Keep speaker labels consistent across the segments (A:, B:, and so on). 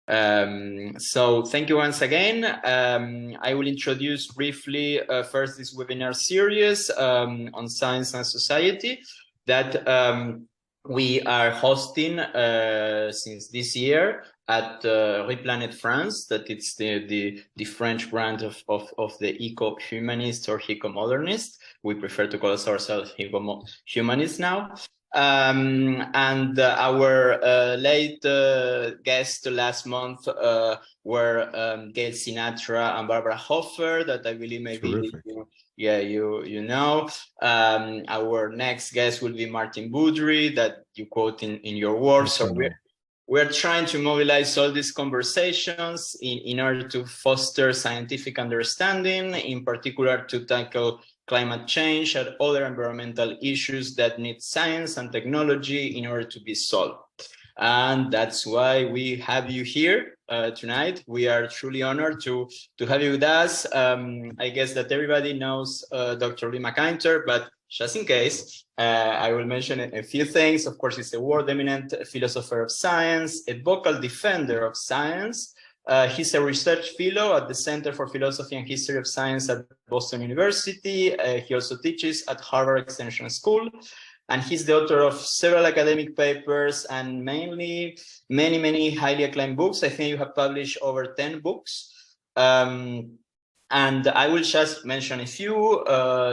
A: So thank you once again. I will introduce briefly first this webinar series on science and society that we are hosting since this year at RePlanet France, that it's the French brand of the eco-humanist or eco-modernist. We prefer to call ourselves eco-humanists now. And our late guests last month were Gail Sinatra and Barbara Hoffer, that I believe maybe you know. Our next guest will be Martin Boudry, that you quote in your work. So we're trying to mobilize all these conversations in order to foster scientific understanding, in particular to tackle climate change and other environmental issues that need science and technology in order to be solved. And that's why we have you here tonight. We are truly honored to have you with us. I guess that everybody knows Dr. Lee McIntyre, but just in case, I will mention a few things. Of course, he's a world-eminent philosopher of science, a vocal defender of science. He's a research fellow at the Center for Philosophy and History of Science at Boston University. He also teaches at Harvard Extension School. And he's the author of several academic papers and mainly many highly acclaimed books. I think you have published over 10 books. And I will just mention a few.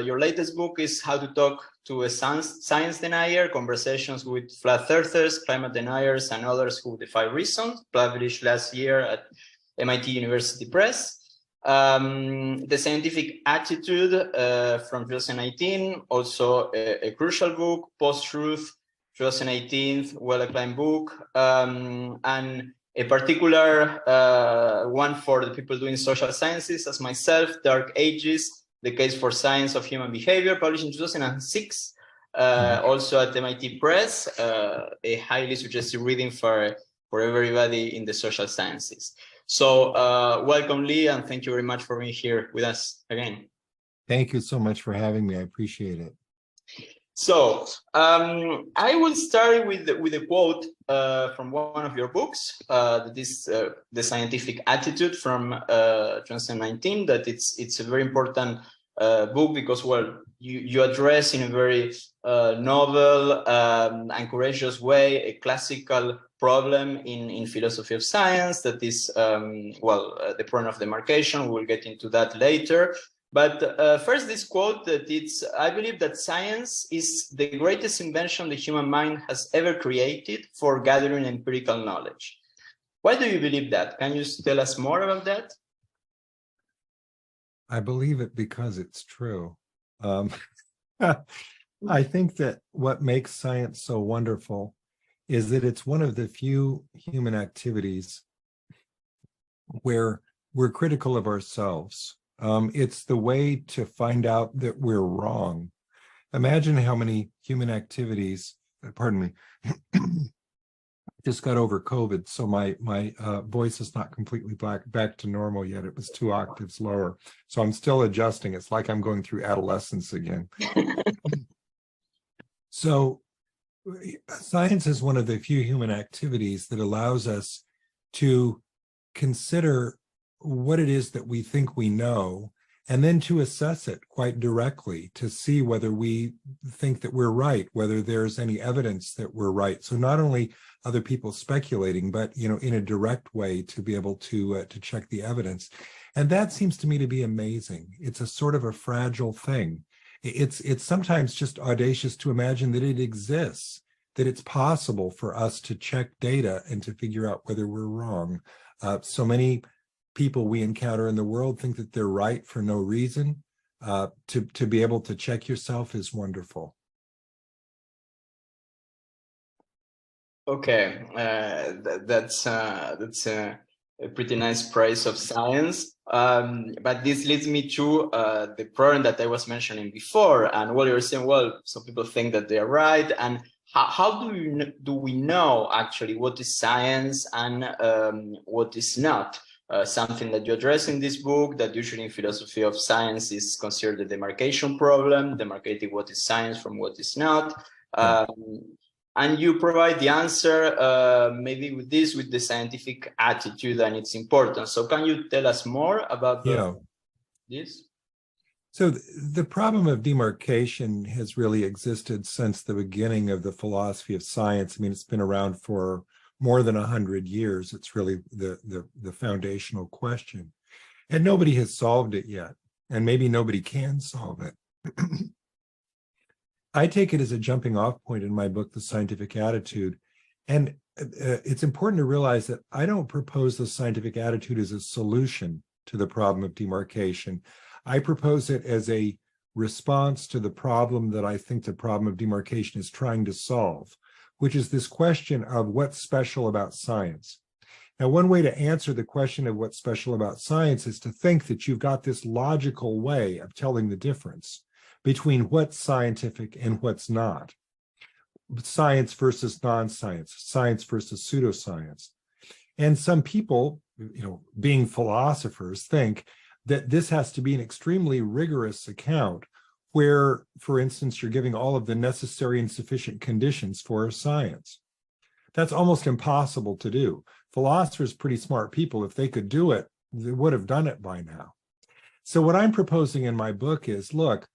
A: Your latest book is How to Talk to a Science Denier, Conversations with Flat Earthers, Climate Deniers, and Others Who Defy Reason, published last year at MIT University Press. The Scientific Attitude from 2019, also a crucial book. Post-Truth, 2018, well-acclaimed book. And a particular one for the people doing social sciences, as myself, Dark Ages, The Case for Science of Human Behavior, published in 2006, also at MIT Press, a highly suggestive reading for everybody in the social sciences. So welcome, Lee, and thank you very much for being here with us again.
B: Thank you so much for having me. I appreciate it.
A: So I will start with a quote from one of your books, that is The Scientific Attitude from 2019, that it's a very important book because, well, you address in a very novel and courageous way a classical problem in philosophy of science, that is, the problem of demarcation. We'll get into that later. But first, this quote that I believe that science is the greatest invention the human mind has ever created for gathering empirical knowledge. Why do you believe that? Can you tell us more about that?
B: I believe it because it's true. I think that what makes science so wonderful is that it's one of the few human activities where we're critical of ourselves. It's the way to find out that we're wrong. Imagine how many human activities, pardon me, just got over COVID, so my voice is not completely back to normal yet. It was 2 octaves lower, so I'm still adjusting. It's like I'm going through adolescence again. So science is one of the few human activities that allows us to consider what it is that we think we know, and then to assess it quite directly to see whether we think that we're right, whether there's any evidence that we're right. So not only other people speculating, but in a direct way to be able to check the evidence. And that seems to me to be amazing. It's a sort of a fragile thing. It's sometimes just audacious to imagine that it exists, that it's possible for us to check data and to figure out whether we're wrong. So many people we encounter in the world think that they're right for no reason. To be able to check yourself is wonderful.
A: Okay, that's a pretty nice praise of science. But this leads me to the problem that I was mentioning before. And what you're saying, well, some people think that they are right. And how do we know actually what is science and what is not? Something that you address in this book, that usually in philosophy of science is considered the demarcation problem, demarcating what is science from what is not. And you provide the answer maybe with the scientific attitude, and it's important. So can you tell us more about this?
B: So the problem of demarcation has really existed since the beginning of the philosophy of science. I mean, it's been around for more than 100 years. It's really the foundational question. And nobody has solved it yet. And maybe nobody can solve it. I take it as a jumping off point in my book, The Scientific Attitude. And it's important to realize that I don't propose the scientific attitude as a solution to the problem of demarcation. I propose it as a response to the problem that I think the problem of demarcation is trying to solve, which is this question of what's special about science. Now, one way to answer the question of what's special about science is to think that you've got this logical way of telling the difference between what's scientific and what's not. Science versus non-science, science versus pseudoscience. And some people, being philosophers, think that this has to be an extremely rigorous account where, for instance, you're giving all of the necessary and sufficient conditions for science. That's almost impossible to do. Philosophers, pretty smart people, if they could do it, they would have done it by now. So what I'm proposing in my book is, look,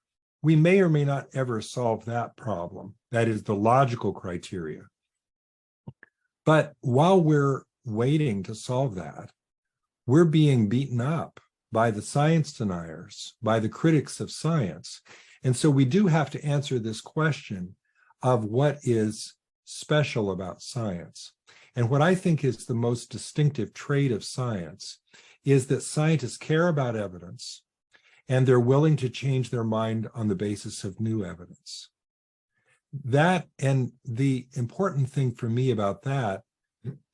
B: we may or may not ever solve that problem. That is the logical criteria. But while we're waiting to solve that, we're being beaten up by the science deniers, by the critics of science. And so we do have to answer this question of what is special about science. And what I think is the most distinctive trait of science is that scientists care about evidence, and they're willing to change their mind on the basis of new evidence. That, and the important thing for me about that,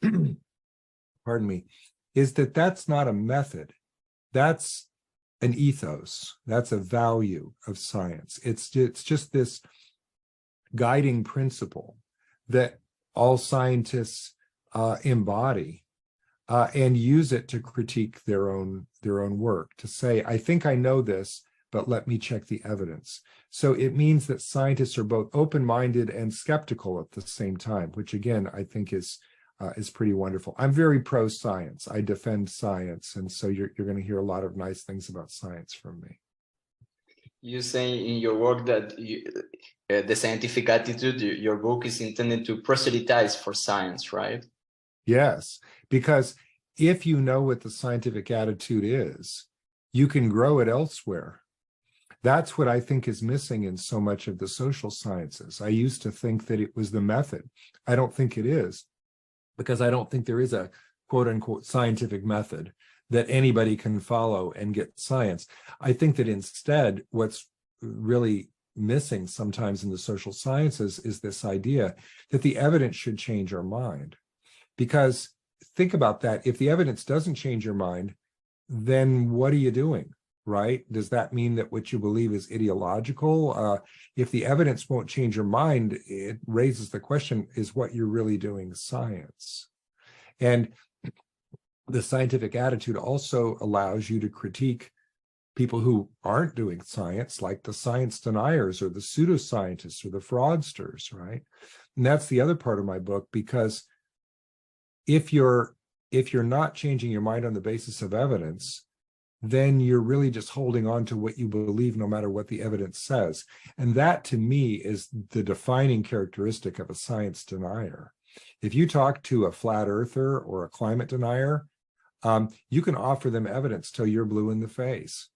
B: pardon me, is that that's not a method. That's an ethos. That's a value of science. It's just this guiding principle that all scientists embody and use it to critique their own work, to say, I think I know this, but let me check the evidence. So it means that scientists are both open-minded and skeptical at the same time, which again, I think is pretty wonderful. I'm very pro-science. I defend science. And so you're going to hear a lot of nice things about science from me.
A: You say in your work that the scientific attitude, your book is intended to proselytize for science, right?
B: Yes, because if you know what the scientific attitude is, you can grow it elsewhere. That's what I think is missing in so much of the social sciences. I used to think that it was the method. I don't think it is, because I don't think there is a quote unquote scientific method that anybody can follow and get science. I think that instead, what's really missing sometimes in the social sciences is this idea that the evidence should change our mind. Because think about that. If the evidence doesn't change your mind, then what are you doing, right? Does that mean that what you believe is ideological? If the evidence won't change your mind, it raises the question, is what you're really doing science? And the scientific attitude also allows you to critique people who aren't doing science, like the science deniers or the pseudoscientists or the fraudsters, right? And that's the other part of my book, because if you're not changing your mind on the basis of evidence, then you're really just holding on to what you believe no matter what the evidence says. And that, to me, is the defining characteristic of a science denier. If you talk to a flat earther or a climate denier, you can offer them evidence till you're blue in the face.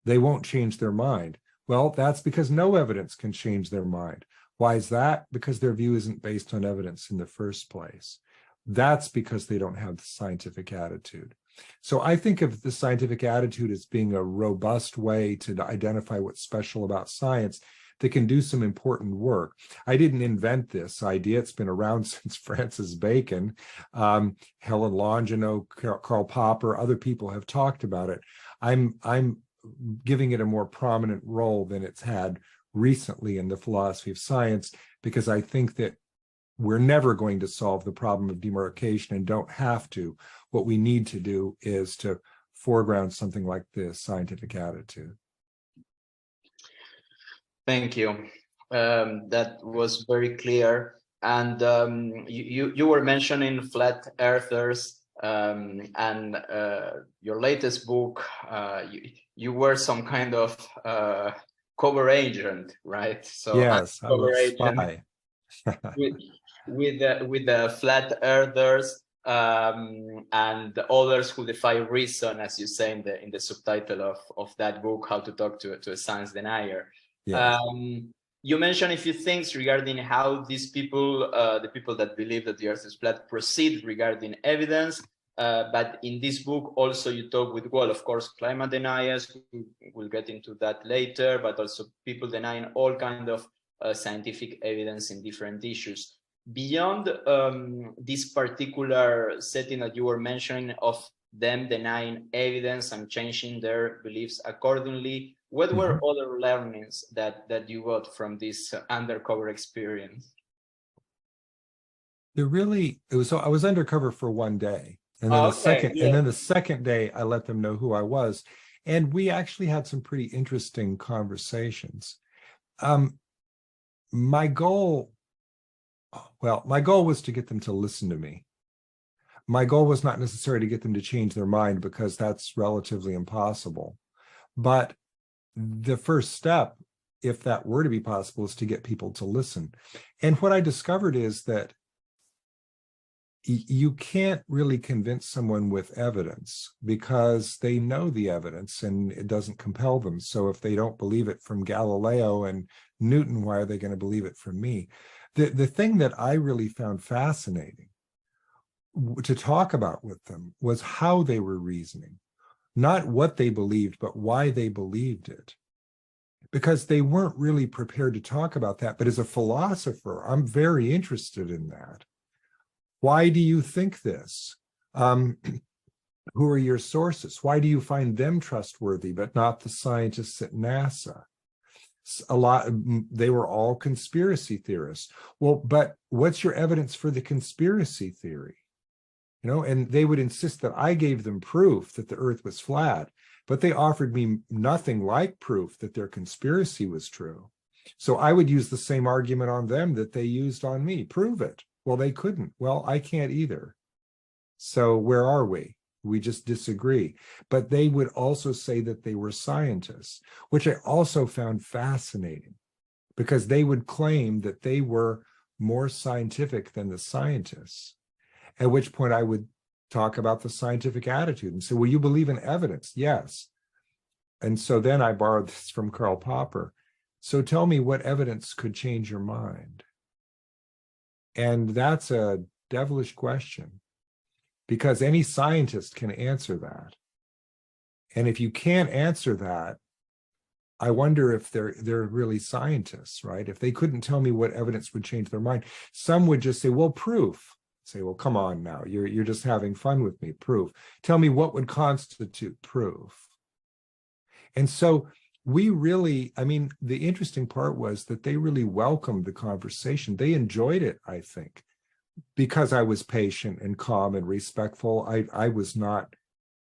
B: They won't change their mind. Well, that's because no evidence can change their mind. Why is that? Because their view isn't based on evidence in the first place. That's because they don't have the scientific attitude. So I think of the scientific attitude as being a robust way to identify what's special about science that can do some important work. I didn't invent this idea. It's been around since Francis Bacon. Helen Longino, Karl Popper, other people have talked about it. I'm giving it a more prominent role than it's had recently in the philosophy of science, because I think that we're never going to solve the problem of demarcation and don't have to. What we need to do is to foreground something like this scientific attitude.
A: Thank you. That was very clear. And you were mentioning flat earthers, and your latest book, you were some kind of cover agent, right? So
B: Yes, I
A: cover
B: was
A: agent
B: spy.
A: with the flat earthers, and others who defy reason, as you say in the subtitle of that book, How to Talk to a Science Denier.
B: Yes.
A: You mentioned a few things regarding how these people, the people that believe that the Earth is flat, proceed regarding evidence. But in this book, also you talk with, well, of course, climate deniers. We'll get into that later, but also people denying all kind of scientific evidence in different issues. Beyond this particular setting that you were mentioning of them denying evidence and changing their beliefs accordingly, what were other learnings that you got from this undercover experience?
B: I was undercover for one day, and then the second day I let them know who I was, and we actually had some pretty interesting conversations. My goal was to get them to listen to me. My goal was not necessarily to get them to change their mind, because that's relatively impossible. But the first step, if that were to be possible, is to get people to listen. And what I discovered is that you can't really convince someone with evidence, because they know the evidence and it doesn't compel them. So if they don't believe it from Galileo and Newton, why are they going to believe it from me? The thing that I really found fascinating to talk about with them was how they were reasoning, not what they believed, but why they believed it. Because they weren't really prepared to talk about that. But as a philosopher, I'm very interested in that. Why do you think this? Who are your sources? Why do you find them trustworthy, but not the scientists at NASA? They were all conspiracy theorists. Well, but what's your evidence for the conspiracy theory? You know, and they would insist that I gave them proof that the Earth was flat, but they offered me nothing like proof that their conspiracy was true. So I would use the same argument on them that they used on me. Prove it. Well, they couldn't. Well, I can't either. So where are we? We just disagree. But they would also say that they were scientists, which I also found fascinating, because they would claim that they were more scientific than the scientists. At which point I would talk about the scientific attitude and say, well, you believe in evidence? Yes. And so then I borrowed this from Karl Popper. So tell me what evidence could change your mind. And that's a devilish question, because any scientist can answer that. And if you can't answer that, I wonder if they're really scientists, right? If they couldn't tell me what evidence would change their mind, some would just say, well, proof. Say, well, come on now, you're just having fun with me. Proof. Tell me what would constitute proof. And so we really, I mean, the interesting part was that they really welcomed the conversation. They enjoyed it, I think, because I was patient and calm and respectful. I was not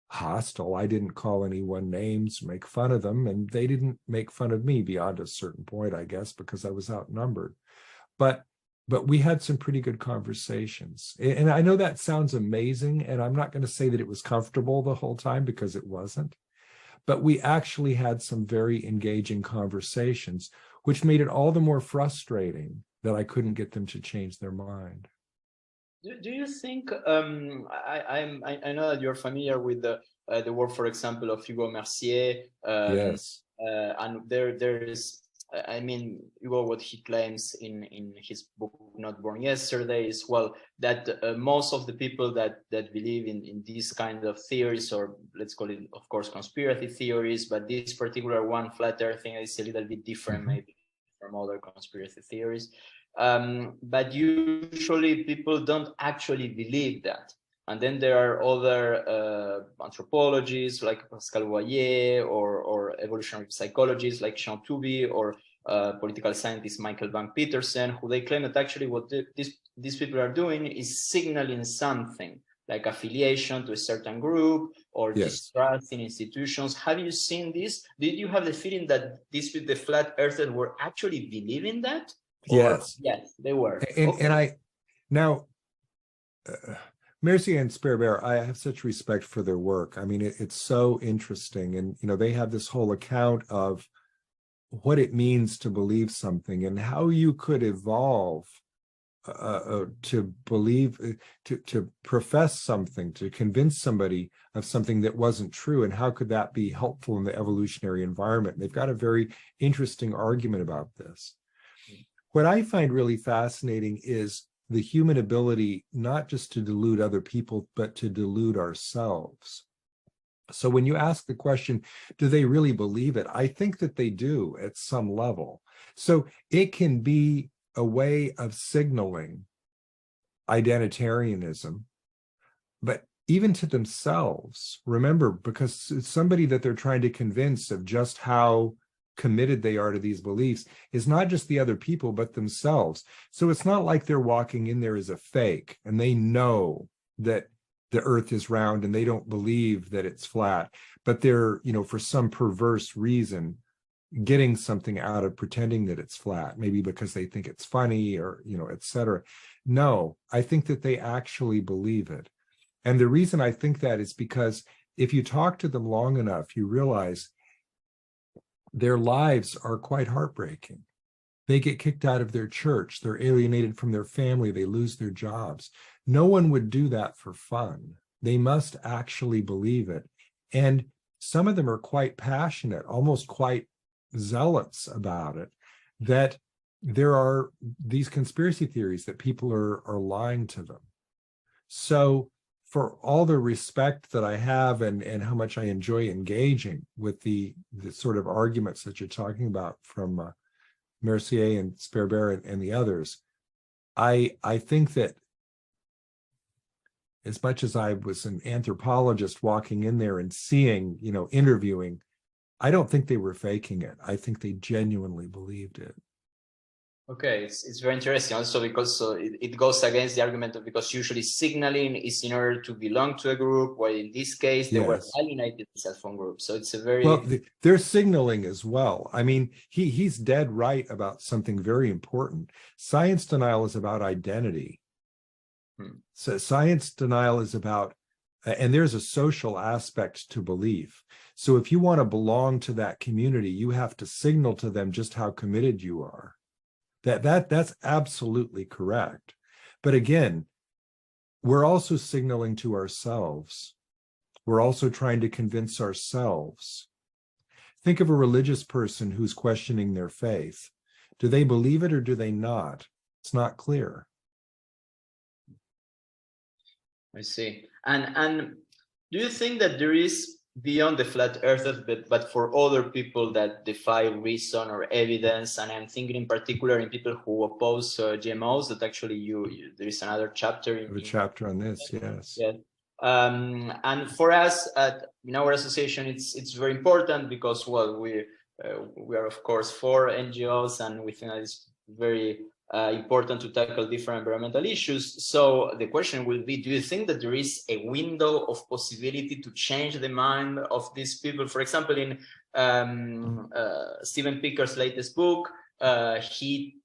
B: hostile. I didn't call anyone names, make fun of them, and they didn't make fun of me beyond a certain point, I guess, because I was outnumbered. But we had some pretty good conversations. And I know that sounds amazing, and I'm not going to say that it was comfortable the whole time, because it wasn't. But we actually had some very engaging conversations, which made it all the more frustrating that I couldn't get them to change their mind.
A: Do you think, I know that you're familiar with the work, for example, of Hugo Mercier.
B: Yes.
A: And there is, I mean, Hugo, what he claims in his book, Not Born Yesterday, is, well, that most of the people that believe in these kind of theories, or let's call it, of course, conspiracy theories, but this particular one, flat earth thing, is a little bit different maybe from other conspiracy theories. But usually people don't actually believe that. And then there are other anthropologists like Pascal Boyer, or evolutionary psychologists like Jean Touby, or political scientist Michael Van Petersen, who they claim that actually what these people are doing is signaling something, like affiliation to a certain group, or distrust in institutions. Have you seen this? Did you have the feeling that the flat earthers were actually believing that?
B: Yes.
A: Yes, they were.
B: And I now Mercier and Sperber, I have such respect for their work. I mean, it's so interesting, and they have this whole account of what it means to believe something and how you could evolve to believe, to profess something, to convince somebody of something that wasn't true, and how could that be helpful in the evolutionary environment. And they've got a very interesting argument about this. What I find really fascinating is the human ability not just to delude other people, but to delude ourselves. So when you ask the question, do they really believe it? I think that they do at some level. So it can be a way of signaling identitarianism, but even to themselves, remember, because it's somebody that they're trying to convince of just how committed they are to these beliefs is not just the other people, but themselves. So it's not like they're walking in there as a fake and they know that the earth is round and they don't believe that it's flat, but they're, for some perverse reason, getting something out of pretending that it's flat, maybe because they think it's funny or, et cetera. No, I think that they actually believe it. And the reason I think that is because if you talk to them long enough, you realize their lives are quite heartbreaking. They get kicked out of their church. They're alienated from their family. They lose their jobs. No one would do that for fun. They must actually believe it. And some of them are quite passionate, almost quite zealots about it, that there are these conspiracy theories that people are lying to them. So for all the respect that I have and how much I enjoy engaging with the sort of arguments that you're talking about from Mercier and Sperber and the others, I think that as much as I was an anthropologist walking in there and seeing, interviewing, I don't think they were faking it. I think they genuinely believed it.
A: Okay, it's very interesting also because it goes against the argument of, because usually signaling is in order to belong to a group, while in this case they were alienated themselves from groups. So it's a very
B: they're signaling as well. I mean, he's dead right about something very important. Science denial is about identity. So science denial is about, and there's a social aspect to belief. So if you want to belong to that community, you have to signal to them just how committed you are. That's absolutely correct. But again, we're also signaling to ourselves. We're also trying to convince ourselves. Think of a religious person who's questioning their faith. Do they believe it or do they not? It's not clear.
A: I see. And do you think that there is, beyond the flat earthers, but for other people that defy reason or evidence, and I'm thinking in particular in people who oppose GMOs, that actually there is another chapter in
B: chapter on this, yes.
A: Yeah. And for us in our association, it's very important because, well, we are of course for NGOs, and we think that it's very important to tackle different environmental issues. So the question will be, do you think that there is a window of possibility to change the mind of these people? For example, in Steven Picker's latest book, he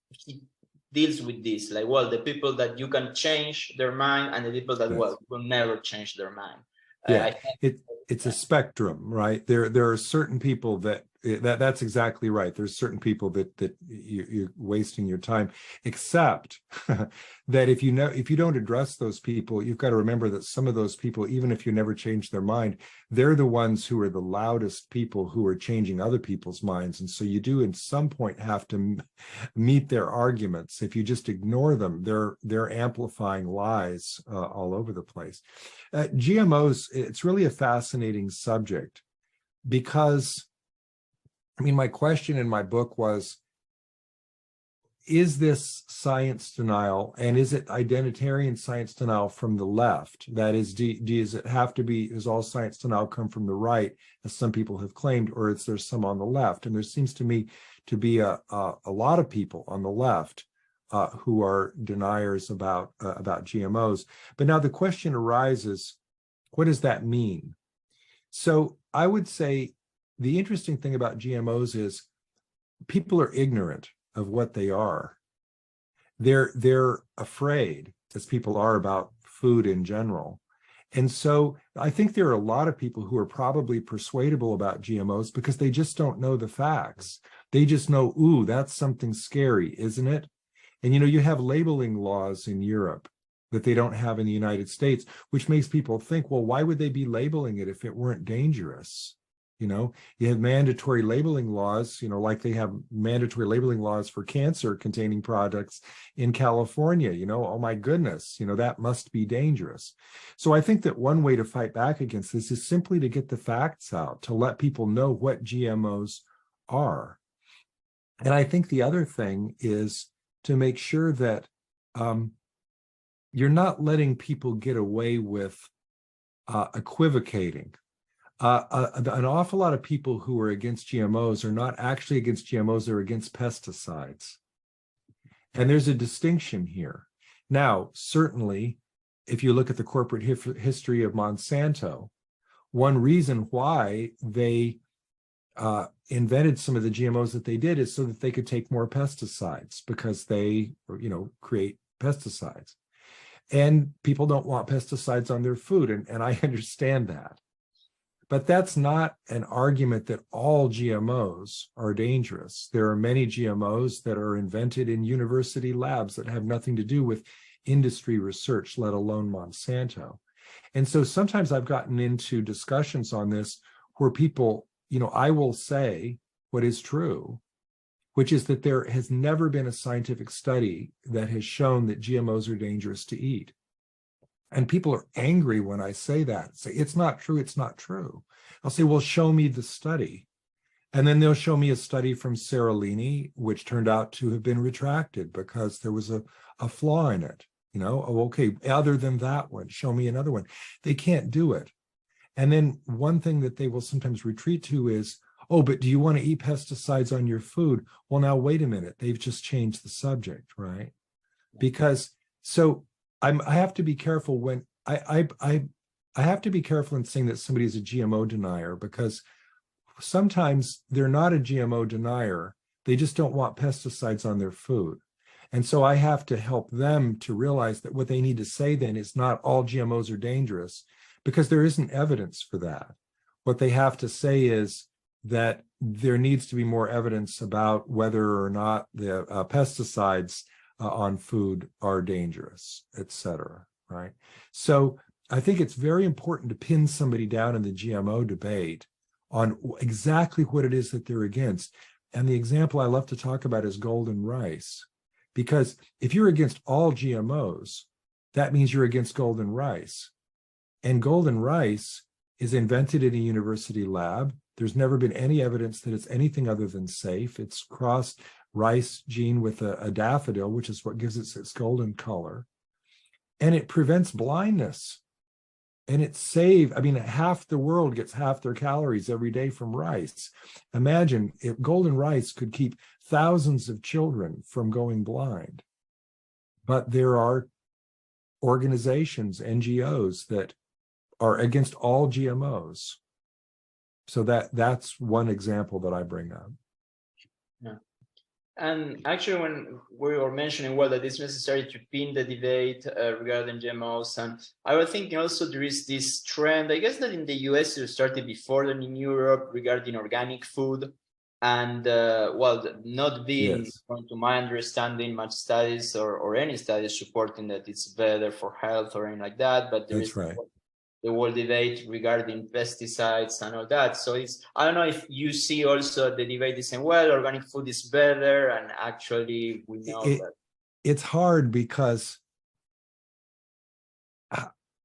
A: deals with this, like, well, the people that you can change their mind and the people that, well, will never change their mind.
B: Yeah, it's a spectrum, right? There are certain people that's exactly right. There's certain people that you're wasting your time, except that if you don't address those people, you've got to remember that some of those people, even if you never change their mind, they're the ones who are the loudest people who are changing other people's minds. And so you do at some point have to meet their arguments. If you just ignore them, they're amplifying lies all over the place. GMOs, it's really a fascinating subject because, I mean, my question in my book was, is this science denial, and is it identitarian science denial from the left? That is, does it have to be, does all science denial come from the right, as some people have claimed, or is there some on the left? And there seems to me to be a lot of people on the left who are deniers about GMOs. But now the question arises, what does that mean? So I would say the interesting thing about GMOs is people are ignorant of what they are. they're afraid, as people are about food in general. And so I think there are a lot of people who are probably persuadable about GMOs because they just don't know the facts. They just know, ooh, that's something scary, isn't it? And you have labeling laws in Europe that they don't have in the United States, which makes people think, well, why would they be labeling it if it weren't dangerous? You have mandatory labeling laws, like they have mandatory labeling laws for cancer containing products in California, oh my goodness, that must be dangerous. So I think that one way to fight back against this is simply to get the facts out, to let people know what GMOs are. And I think the other thing is to make sure that you're not letting people get away with equivocating. An awful lot of people who are against GMOs are not actually against GMOs, they're against pesticides. And there's a distinction here. Now, certainly, if you look at the corporate history of Monsanto, one reason why they invented some of the GMOs that they did is so that they could take more pesticides, because they, create pesticides. And people don't want pesticides on their food, and I understand that. But that's not an argument that all GMOs are dangerous. There are many GMOs that are invented in university labs that have nothing to do with industry research, let alone Monsanto. And so sometimes I've gotten into discussions on this where people, I will say what is true, which is that there has never been a scientific study that has shown that GMOs are dangerous to eat. And people are angry when I say that. Say, it's not true, it's not true. I'll say, well, show me the study. And then they'll show me a study from Seralini, which turned out to have been retracted because there was a flaw in it. Oh, okay, other than that one, show me another one. They can't do it. And then one thing that they will sometimes retreat to is, oh, but do you want to eat pesticides on your food? Well, now, wait a minute. They've just changed the subject, right? Because, so I have to be careful when I have to be careful in saying that somebody is a GMO denier, because sometimes they're not a GMO denier. They just don't want pesticides on their food. And so I have to help them to realize that what they need to say then is not all GMOs are dangerous, because there isn't evidence for that. What they have to say is that there needs to be more evidence about whether or not the pesticides on food are dangerous, et cetera, right? So I think it's very important to pin somebody down in the GMO debate on exactly what it is that they're against. And the example I love to talk about is golden rice, because if you're against all GMOs, that means you're against golden rice. And golden rice is invented in a university lab. There's never been any evidence that it's anything other than safe. It's crossed rice gene with a daffodil, which is what gives it its golden color. And it prevents blindness. And half the world gets half their calories every day from rice. Imagine if golden rice could keep thousands of children from going blind. But there are organizations, NGOs, that are against all GMOs. So that's one example that I bring up.
A: Yeah. And actually, when we were mentioning, well, that it's necessary to pin the debate regarding GMOs, and I was thinking also there is this trend, I guess that in the US it started before than in Europe, regarding organic food, and not being,
B: Yes.
A: according to my understanding, much studies or any studies supporting that it's better for health or anything like that, but there
B: That's
A: is
B: right.
A: the whole debate regarding pesticides and all that. So I don't know if you see also the debate is saying, well, organic food is better, and actually we know that.
B: It's hard because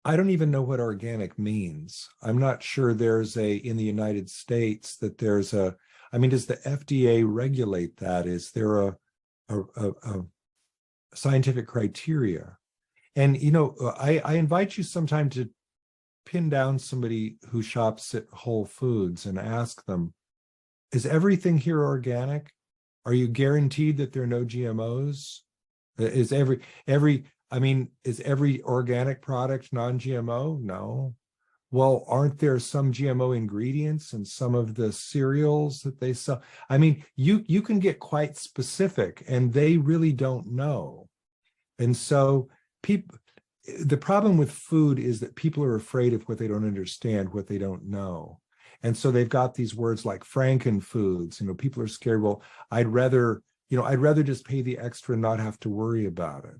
B: I don't even know what organic means. I'm not sure there's in the United States that there's does the FDA regulate that? Is there a scientific criteria? And, I invite you sometime to pin down somebody who shops at Whole Foods and ask them, is everything here organic? Are you guaranteed that there are no GMOs? Is every organic product non-GMO? No. Well, aren't there some GMO ingredients in some of the cereals that they sell? You can get quite specific, and they really don't know. And so people, the problem with food is that people are afraid of what they don't understand, what they don't know. And so they've got these words like frankenfoods. You know, people are scared. Well, I'd rather just pay the extra and not have to worry about it.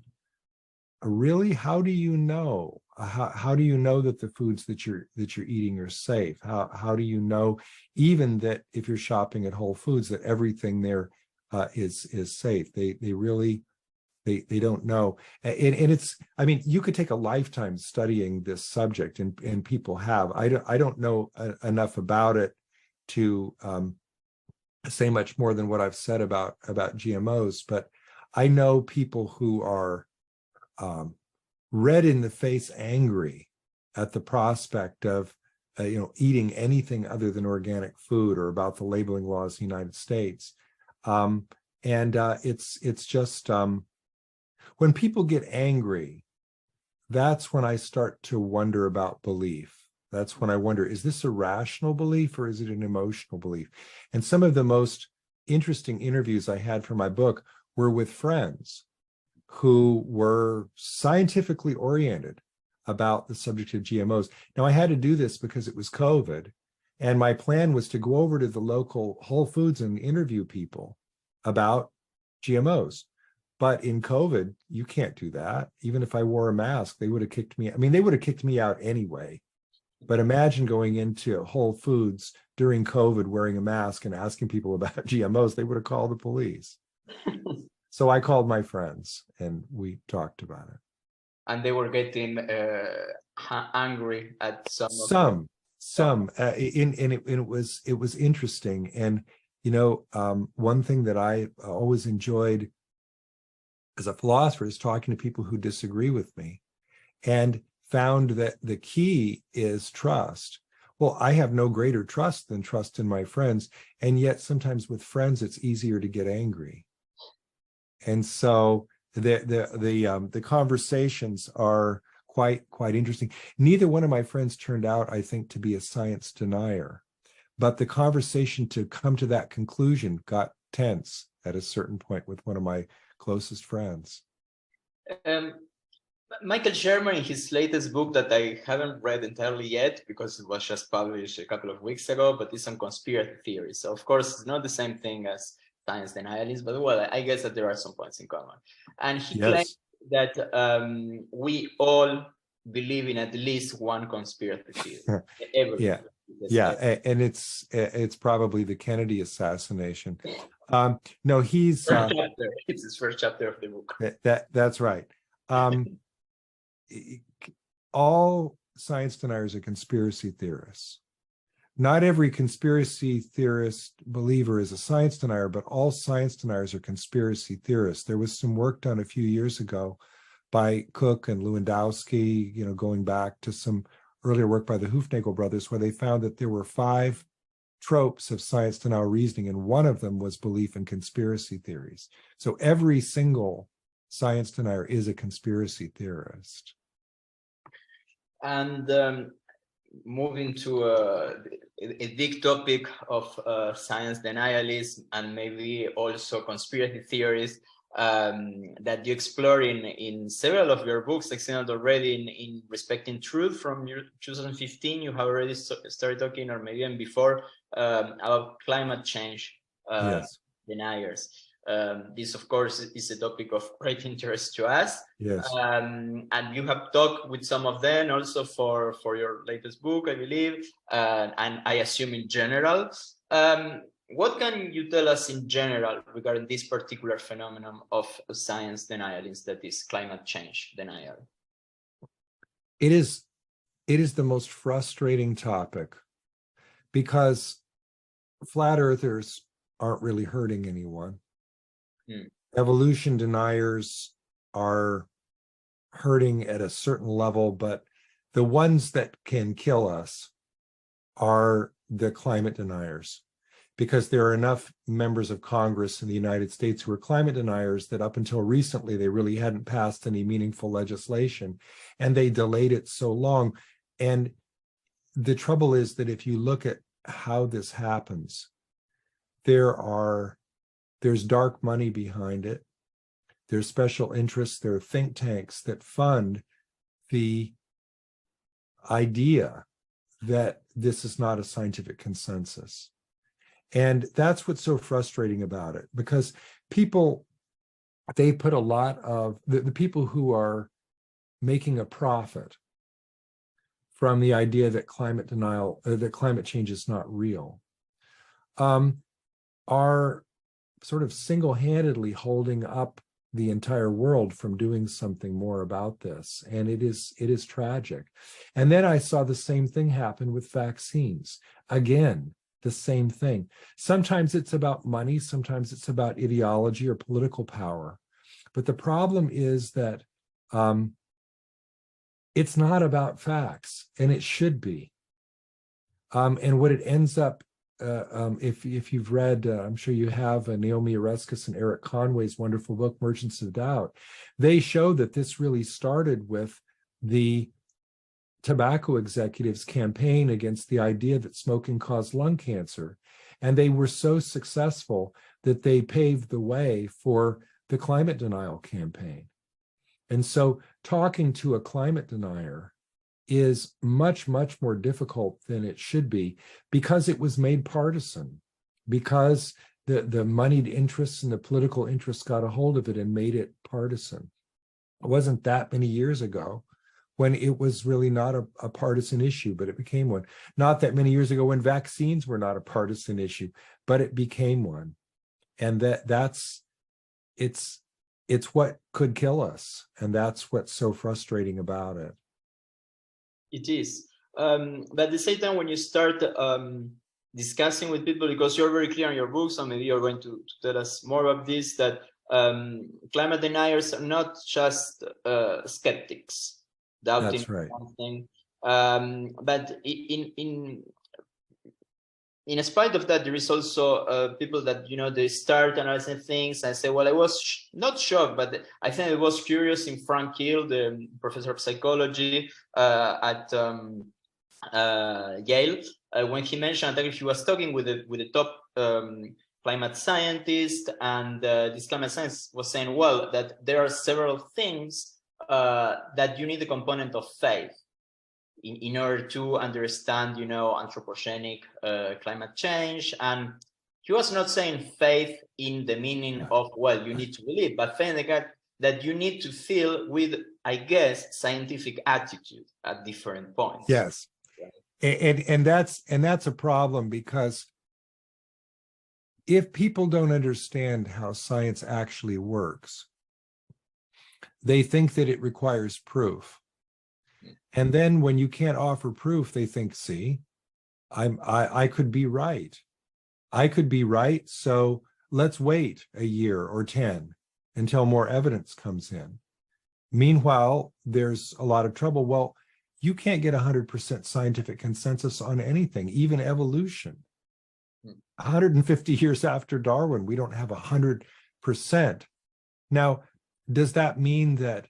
B: Really? How do you know? How do you know that the foods that you're eating are safe? How do you know, even that if you're shopping at Whole Foods, that everything there is safe? They really don't know. And it's, I mean, you could take a lifetime studying this subject, and people have. I don't know enough about it to say much more than what I've said about GMOs, but I know people who are red in the face angry at the prospect of eating anything other than organic food, or about the labeling laws in the United States. It's just when people get angry, that's when I start to wonder about belief. That's when I wonder, is this a rational belief or is it an emotional belief? And some of the most interesting interviews I had for my book were with friends who were scientifically oriented about the subject of GMOs. Now, I had to do this because it was COVID, and my plan was to go over to the local Whole Foods and interview people about GMOs. But in COVID, you can't do that. Even if I wore a mask, they would have kicked me. I mean, they would have kicked me out anyway. But imagine going into Whole Foods during COVID wearing a mask and asking people about GMOs. They would have called the police. So I called my friends and we talked about it.
A: And they were getting angry at
B: some. It was interesting. And one thing that I always enjoyed as a philosopher is talking to people who disagree with me, and found that the key is trust. Well, I have no greater trust than trust in my friends, and yet sometimes with friends it's easier to get angry. And so the conversations are quite interesting. Neither one of my friends turned out, I think, to be a science denier, but the conversation to come to that conclusion got tense at a certain point with one of my closest friends.
A: Michael Shermer, in his latest book that I haven't read entirely yet because it was just published a couple of weeks ago, but it's on conspiracy theories. So of course, it's not the same thing as science denialism, but well, I guess that there are some points in common. And he claims that we all believe in at least one conspiracy theory.
B: And it's probably the Kennedy assassination. No, he's
A: it's his first chapter of the book.
B: That's right. All science deniers are conspiracy theorists. Not every conspiracy theorist believer is a science denier, but all science deniers are conspiracy theorists. There was some work done a few years ago by Cook and Lewandowski, going back to some earlier work by the Hufnagel brothers, where they found that there were 5 tropes of science denial reasoning, and one of them was belief in conspiracy theories. So every single science denier is a conspiracy theorist.
A: And moving to a big topic of science denialism and maybe also conspiracy theories that you explore in several of your books, like already in Respecting Truth from 2015, you have already started talking, or maybe even before, about climate change deniers. This, of course, is a topic of great interest to us.
B: Yes.
A: And you have talked with some of them also for your latest book, I believe, and I assume in general. What can you tell us in general regarding this particular phenomenon of science denialism, that is climate change denial?
B: It is the most frustrating topic, because flat earthers aren't really hurting anyone. Evolution deniers are hurting at a certain level, but the ones that can kill us are the climate deniers, because there are enough members of Congress in the United States who are climate deniers that up until recently, they really hadn't passed any meaningful legislation, and they delayed it so long. And the trouble is that if you look at how this happens, there's dark money behind it. There's special interests, there are think tanks that fund the idea that this is not a scientific consensus. And that's what's so frustrating about it, because people, they put a lot of, the people who are making a profit from the idea that climate denial, that climate change is not real, are sort of single-handedly holding up the entire world from doing something more about this. And it is tragic. And then I saw the same thing happen with vaccines. Again, the same thing. Sometimes it's about money, sometimes it's about ideology or political power. But the problem is that it's not about facts, and it should be. And what it ends up, if you've read, I'm sure you have, Naomi Oreskes and Eric Conway's wonderful book, Merchants of Doubt, they show that this really started with the tobacco executives' campaign against the idea that smoking caused lung cancer. And they were so successful that they paved the way for the climate denial campaign. And so talking to a climate denier is much, much more difficult than it should be, because it was made partisan, because the moneyed interests and the political interests got a hold of it and made it partisan. It wasn't that many years ago when it was really not a partisan issue, but it became one. Not that many years ago when vaccines were not a partisan issue, but it became one. And it's what could kill us. And that's what's so frustrating about it.
A: It is. But at the same time, when you start discussing with people, because you're very clear in your books, and maybe you're going to tell us more about this, that climate deniers are not just skeptics, doubting something. But in spite of that, there is also people that, they start analyzing things and say, well, I was not shocked, but I think I was curious in Frank Hill, the professor of psychology at Yale, when he mentioned that he was talking with the top climate scientist, and this climate scientist was saying, well, that there are several things that you need a component of faith in order to understand, anthropogenic climate change. And he was not saying faith in the meaning of, well, you need to believe, but faith that you need to feel with, I guess, scientific attitude at different points.
B: Yes. And that's a problem, because if people don't understand how science actually works, they think that it requires proof. And then when you can't offer proof, they think, see, I could be right. I could be right. So let's wait a year or 10 until more evidence comes in. Meanwhile, there's a lot of trouble. Well, you can't get 100% scientific consensus on anything, even evolution. 150 years after Darwin, we don't have 100%. Now, does that mean that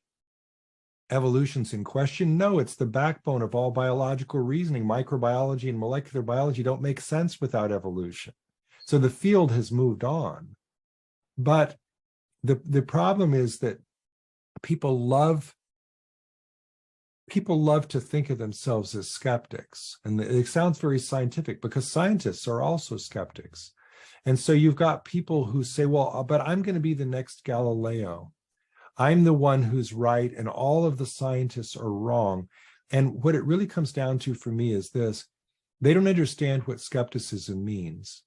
B: evolution's in question? No, it's the backbone of all biological reasoning. Microbiology and molecular biology don't make sense without evolution. So the field has moved on. But the problem is that people love to think of themselves as skeptics. And it sounds very scientific, because scientists are also skeptics. And so you've got people who say, well, but I'm going to be the next Galileo. I'm the one who's right, and all of the scientists are wrong. And what it really comes down to for me is this: they don't understand what skepticism means.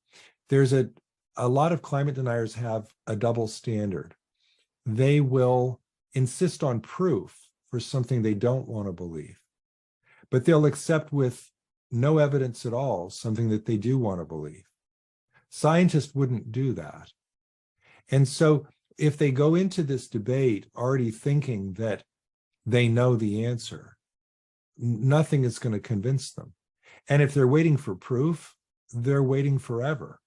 B: There's a lot of climate deniers have a double standard. They will insist on proof for something they don't want to believe, but they'll accept with no evidence at all something that they do want to believe. Scientists wouldn't do that. And so if they go into this debate already thinking that they know the answer, nothing is going to convince them. And if they're waiting for proof, they're waiting forever.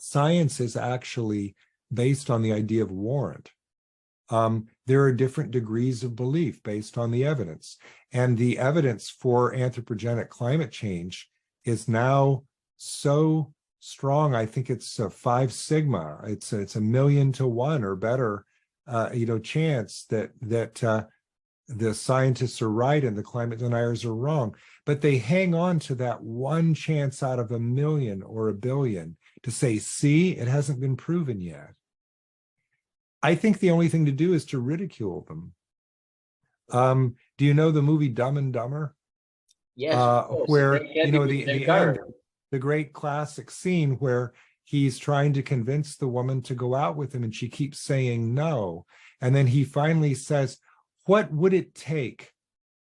B: Science is actually based on the idea of warrant. There are different degrees of belief based on the evidence. And the evidence for anthropogenic climate change is now so strong. I think it's 5 sigma. It's 1,000,000 to 1 or better chance that the scientists are right and the climate deniers are wrong. But they hang on to that one chance out of a million or a billion to say, see, it hasn't been proven yet. I think the only thing to do is to ridicule them. Do you know the movie Dumb and Dumber?
A: Yes,
B: where the great classic scene where he's trying to convince the woman to go out with him and she keeps saying no, and then he finally says, what would it take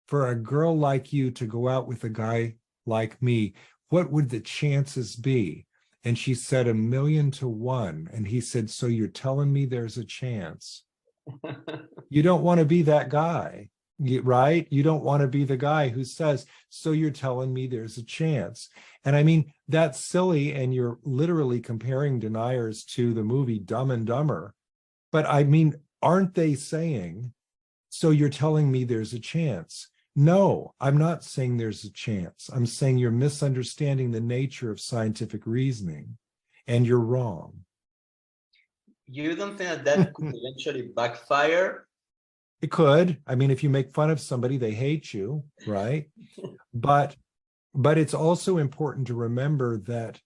B: for a girl like you to go out with a guy like me? What would the chances be? And she said 1,000,000 to 1. And he said, so you're telling me there's a chance? You don't want to be that guy, right? You don't want to be the guy who says, so you're telling me there's a chance. And I mean, that's silly. And you're literally comparing deniers to the movie Dumb and Dumber. But I mean, aren't they saying, so you're telling me there's a chance? No, I'm not saying there's a chance. I'm saying you're misunderstanding the nature of scientific reasoning, and you're wrong.
A: You don't think that could eventually backfire?
B: It could. I mean, if you make fun of somebody, they hate you, right? But it's also important to remember that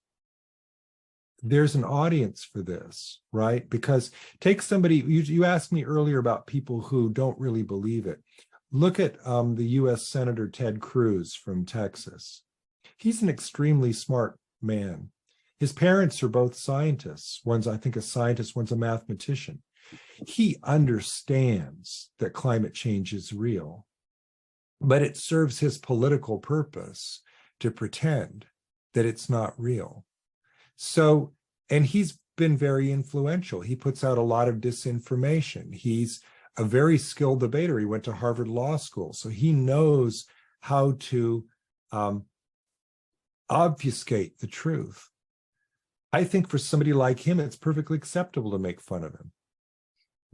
B: there's an audience for this, right? Because take somebody, you asked me earlier about people who don't really believe it. Look at the US Senator Ted Cruz from Texas. He's an extremely smart man. His parents are both scientists. One's, I think, a scientist, one's a mathematician. He understands that climate change is real, but it serves his political purpose to pretend that it's not real. So, and he's been very influential. He puts out a lot of disinformation. He's a very skilled debater. He went to Harvard Law School, so he knows how to obfuscate the truth. I think for somebody like him, it's perfectly acceptable to make fun of him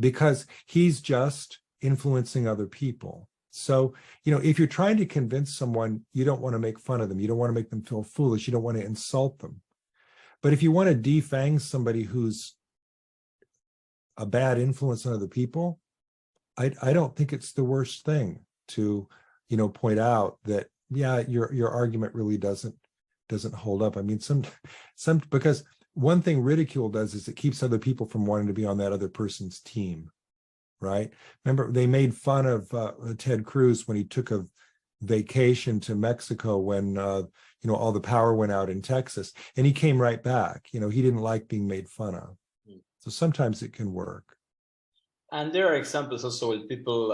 B: because he's just influencing other people. So, if you're trying to convince someone, you don't want to make fun of them. You don't want to make them feel foolish. You don't want to insult them. But if you want to defang somebody who's a bad influence on other people, I don't think it's the worst thing to, point out that, yeah, your argument really doesn't hold up. I mean, some because one thing ridicule does is it keeps other people from wanting to be on that other person's team, right? Remember, they made fun of Ted Cruz when he took a vacation to Mexico when all the power went out in Texas, and he came right back. He didn't like being made fun of. So sometimes it can work.
A: And there are examples also where people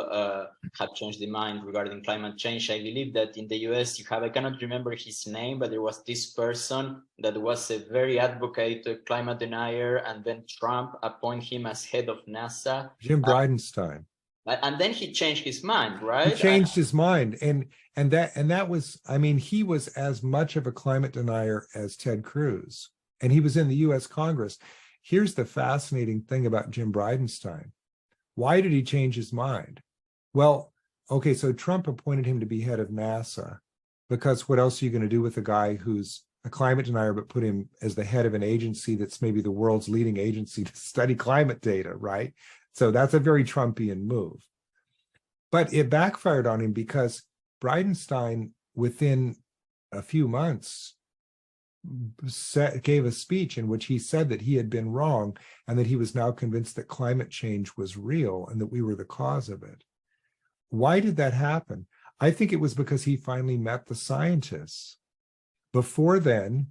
A: have changed their mind regarding climate change. I believe that in the US you have, I cannot remember his name, but there was this person that was a very advocate climate denier, and then Trump appointed him as head of NASA.
B: Jim Bridenstine.
A: And then he changed his mind, right?
B: He changed his mind. And that was, I mean, he was as much of a climate denier as Ted Cruz. And he was in the US Congress. Here's the fascinating thing about Jim Bridenstine. Why did he change his mind? Well, okay, so Trump appointed him to be head of NASA because what else are you going to do with a guy who's a climate denier, but put him as the head of an agency that's maybe the world's leading agency to study climate data, right? So that's a very Trumpian move. But it backfired on him because Bridenstine, within a few months, gave a speech in which he said that he had been wrong and that he was now convinced that climate change was real and that we were the cause of it. Why did that happen? I think it was because he finally met the scientists. Before then,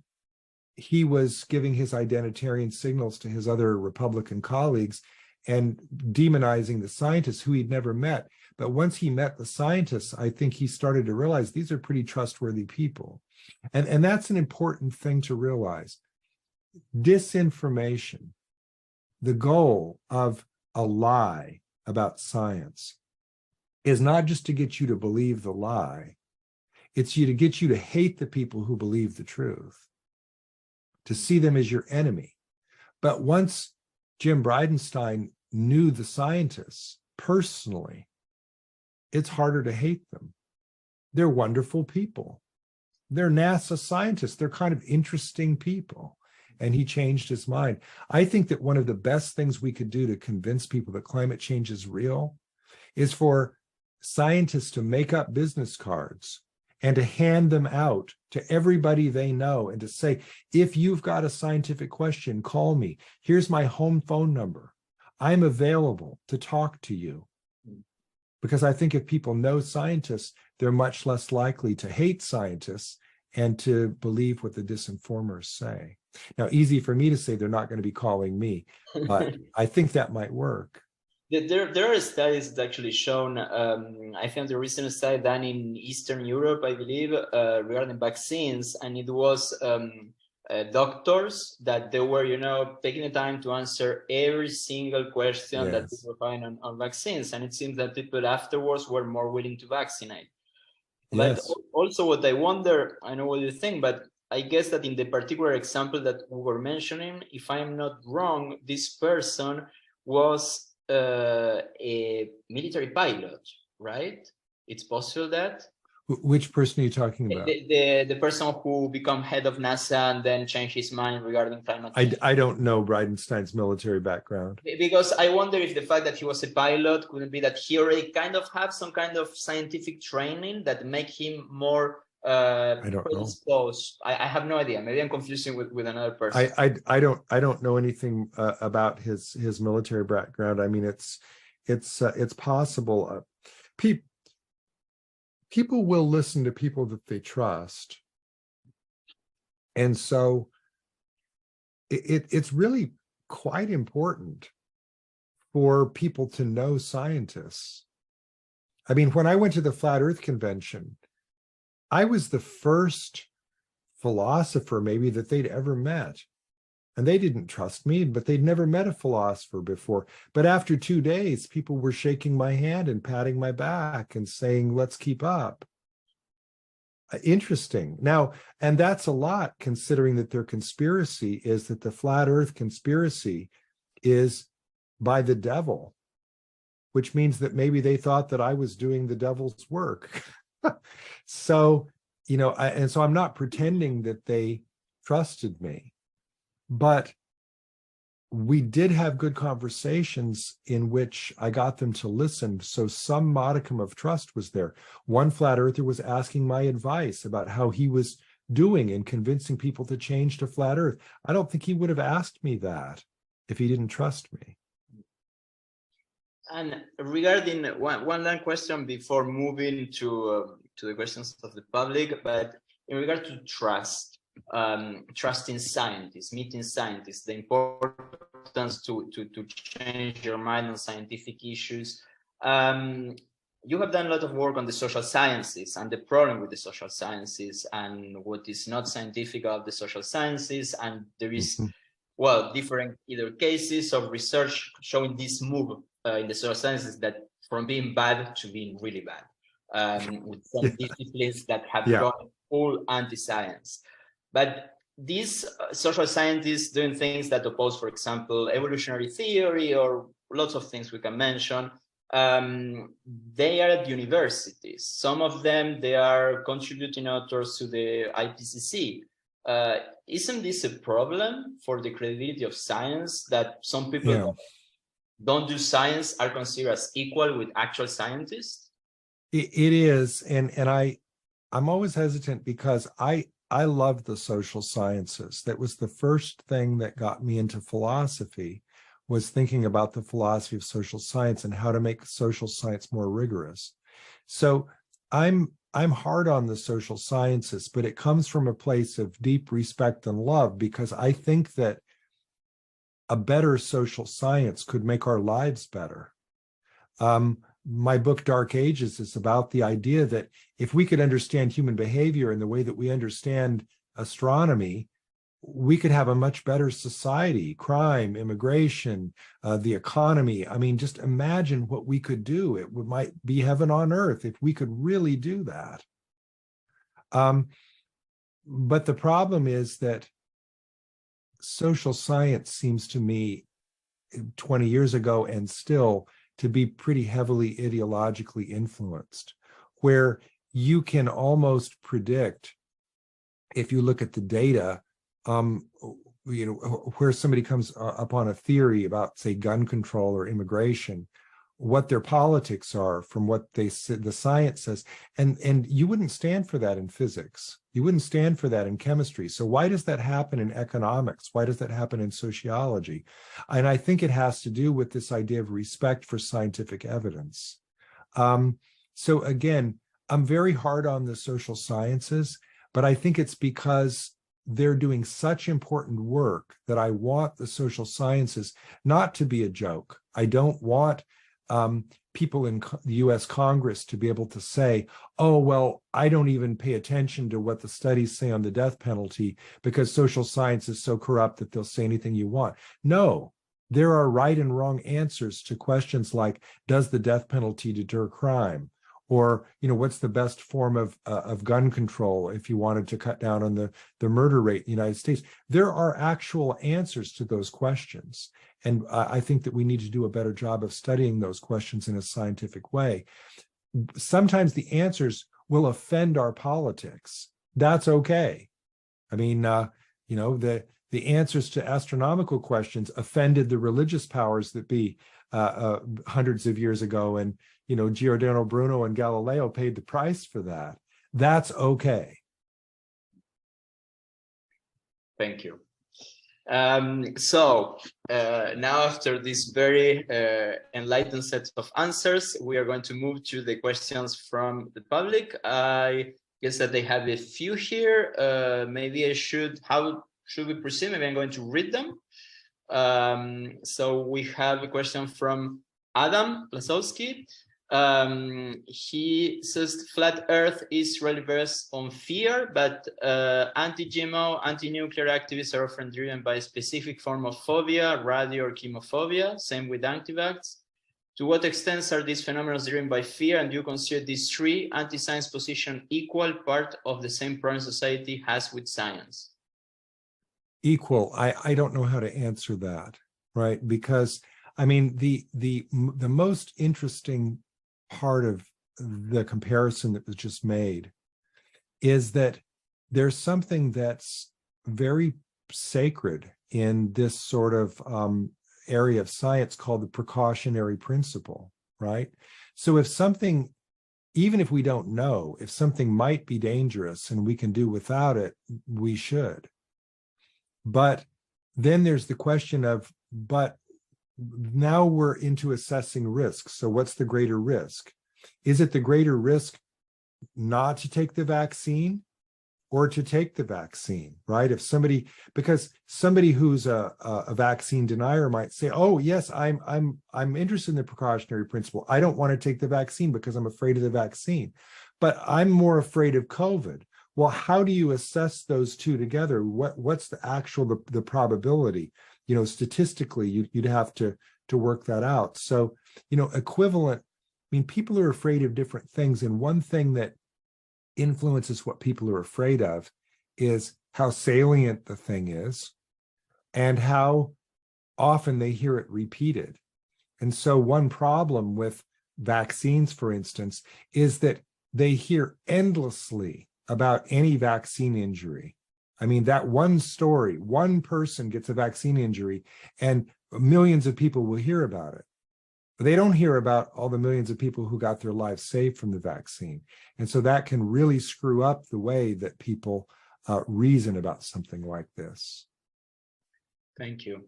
B: he was giving his identitarian signals to his other Republican colleagues and demonizing the scientists who he'd never met. But once he met the scientists, I think he started to realize these are pretty trustworthy people. And that's an important thing to realize. Disinformation, the goal of a lie about science, is not just to get you to believe the lie, it's to get you to hate the people who believe the truth, to see them as your enemy. But once Jim Bridenstine knew the scientists personally, it's harder to hate them. They're wonderful people. They're NASA scientists. They're kind of interesting people. and he changed his mind. I think that one of the best things we could do to convince people that climate change is real is for scientists to make up business cards and to hand them out to everybody they know and to say, if you've got a scientific question, call me. Here's my home phone number. I'm available to talk to you. Because I think if people know scientists, they're much less likely to hate scientists and to believe what the disinformers say. Now, easy for me to say they're not going to be calling me, but I think that might work.
A: There are studies that actually shown, I found a recent study done in Eastern Europe, I believe, regarding vaccines, and it was doctors that they were, taking the time to answer every single question that people find on vaccines, and it seems that people afterwards were more willing to vaccinate. But also what I wonder, I know what you think, but I guess that in the particular example that we were mentioning, if I'm not wrong, this person was a military pilot, right? It's possible that?
B: Which person are you talking about?
A: The person who become head of NASA and then changed his mind regarding climate change.
B: I don't know Bridenstine's military background.
A: Because I wonder if the fact that he was a pilot couldn't be that he already kind of have some kind of scientific training that make him more
B: I don't
A: predisposed. I have no idea. Maybe I'm confusing with another person.
B: I don't know anything about his military background. I mean, it's possible. People will listen to people that they trust. And so it's really quite important for people to know scientists. I mean, when I went to the Flat Earth Convention, I was the first philosopher maybe that they'd ever met. And they didn't trust me, but they'd never met a philosopher before. But after 2 days, people were shaking my hand and patting my back and saying, let's keep up. Interesting. Now, and that's a lot considering that their conspiracy is that the flat earth conspiracy is by the devil, which means that maybe they thought that I was doing the devil's work. So, and so I'm not pretending that they trusted me. But we did have good conversations in which I got them to listen. So some modicum of trust was there. One flat earther was asking my advice about how he was doing in convincing people to change to flat earth. I don't think he would have asked me that if he didn't trust me.
A: And regarding one last question before moving to the questions of the public, but in regard to trust, trusting scientists, meeting scientists, the importance to change your mind on scientific issues. You have done a lot of work on the social sciences and the problem with the social sciences and what is not scientific of the social sciences. And there is, well, different either cases of research showing this move in the social sciences that from being bad to being really bad, with some disciplines that have gone full anti-science. But these social scientists doing things that oppose, for example, evolutionary theory or lots of things we can mention, they are at universities. Some of them, they are contributing authors to the IPCC. Isn't this a problem for the credibility of science that some people that don't do science are considered as equal with actual scientists?
B: It is, and I'm always hesitant because I love the social sciences. That was the first thing that got me into philosophy, was thinking about the philosophy of social science and how to make social science more rigorous. So I'm hard on the social sciences, but it comes from a place of deep respect and love, because I think that a better social science could make our lives better. My book, Dark Ages, is about the idea that if we could understand human behavior in the way that we understand astronomy, we could have a much better society, crime, immigration, the economy. I mean, just imagine what we could do. It might be heaven on earth if we could really do that. But the problem is that social science seems to me 20 years ago and still to be pretty heavily ideologically influenced, where you can almost predict, if you look at the data, where somebody comes upon a theory about, say, gun control or immigration, what their politics are from what the science says, and you wouldn't stand for that in physics. You wouldn't stand for that in chemistry. So why does that happen in economics? Why does that happen in sociology? And I think it has to do with this idea of respect for scientific evidence. So again, I'm very hard on the social sciences, but I think it's because they're doing such important work that I want the social sciences not to be a joke. I don't want people in the US Congress to be able to say, oh, well, I don't even pay attention to what the studies say on the death penalty because social science is so corrupt that they'll say anything you want. No, there are right and wrong answers to questions like, does the death penalty deter crime? Or, what's the best form of gun control if you wanted to cut down on the murder rate in the United States? There are actual answers to those questions. And I think that we need to do a better job of studying those questions in a scientific way. Sometimes the answers will offend our politics. That's okay. I mean, the answers to astronomical questions offended the religious powers that be hundreds of years ago. And Giordano Bruno and Galileo paid the price for that. That's okay.
A: Thank you. So now, after this very enlightened set of answers, we are going to move to the questions from the public. I guess that they have a few here. Maybe how should we proceed? Maybe I'm going to read them. So we have a question from Adam Lasowski. He says flat Earth is really based on fear, but anti-GMO, anti-nuclear activists are often driven by a specific form of phobia, radio or chemophobia. Same with anti-vax. To what extent are these phenomena driven by fear, and do you consider these three anti-science positions equal part of the same problem society has with science?
B: Equal. I don't know how to answer that, right? Because I mean, the most interesting part of the comparison that was just made is that there's something that's very sacred in this sort of area of science called the precautionary principle, right? So if something, even if we don't know, if something might be dangerous and we can do without it, we should. But then there's the question of, but now we're into assessing risks. So what's the greater risk? Is it the greater risk not to take the vaccine or to take the vaccine, right? Because somebody who's a vaccine denier might say, oh, yes, I'm interested in the precautionary principle. I don't want to take the vaccine because I'm afraid of the vaccine, but I'm more afraid of COVID. Well, how do you assess those two together? What's the actual, the probability? Statistically, you'd have to work that out. So, equivalent, I mean, people are afraid of different things. And one thing that influences what people are afraid of is how salient the thing is and how often they hear it repeated. And so one problem with vaccines, for instance, is that they hear endlessly about any vaccine injury. I mean, that one story, one person gets a vaccine injury and millions of people will hear about it. But they don't hear about all the millions of people who got their lives saved from the vaccine. And so that can really screw up the way that people reason about something like this.
A: Thank you.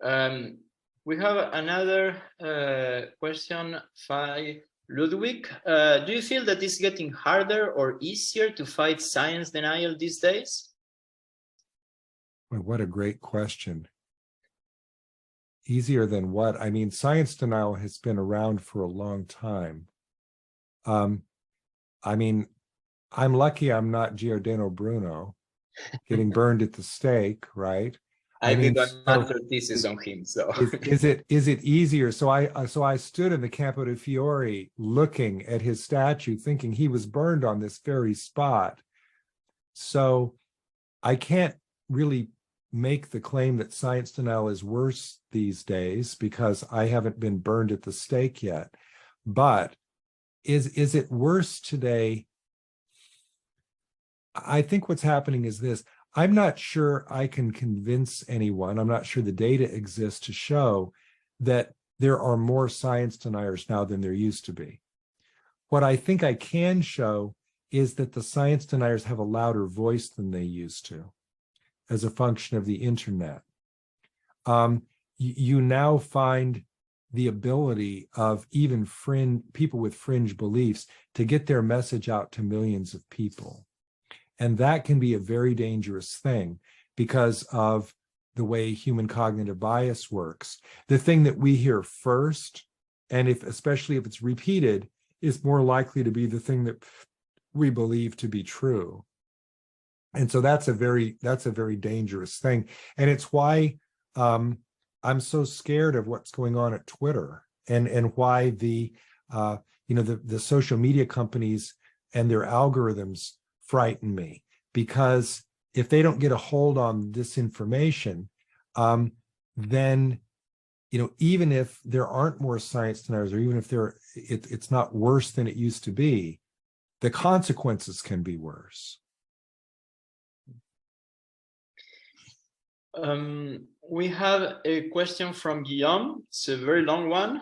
A: We have another question by Ludwig. Do you feel that it's getting harder or easier to fight science denial these days?
B: Well, what a great question. Easier than what? I mean, science denial has been around for a long time. I mean, I'm lucky I'm not Giordano Bruno getting burned at the stake, right?
A: I did a master thesis on him. So
B: is it easier? So I stood in the Campo de Fiori looking at his statue, thinking he was burned on this very spot. So I can't really make the claim that science denial is worse these days because I haven't been burned at the stake yet. But is it worse today? I think what's happening is this. I'm not sure I can convince anyone, I'm not sure the data exists to show that there are more science deniers now than there used to be. What I think I can show is that the science deniers have a louder voice than they used to as a function of the internet. You now find the ability of even people with fringe beliefs to get their message out to millions of people. And that can be a very dangerous thing because of the way human cognitive bias works. The thing that we hear first, and especially if it's repeated, is more likely to be the thing that we believe to be true. And so that's a very dangerous thing. And it's why I'm so scared of what's going on at Twitter, and why the social media companies and their algorithms frighten me, because if they don't get a hold on this information, then even if there aren't more science deniers, or even if it's not worse than it used to be, the consequences can be worse.
A: We have a question from Guillaume. It's a very long one.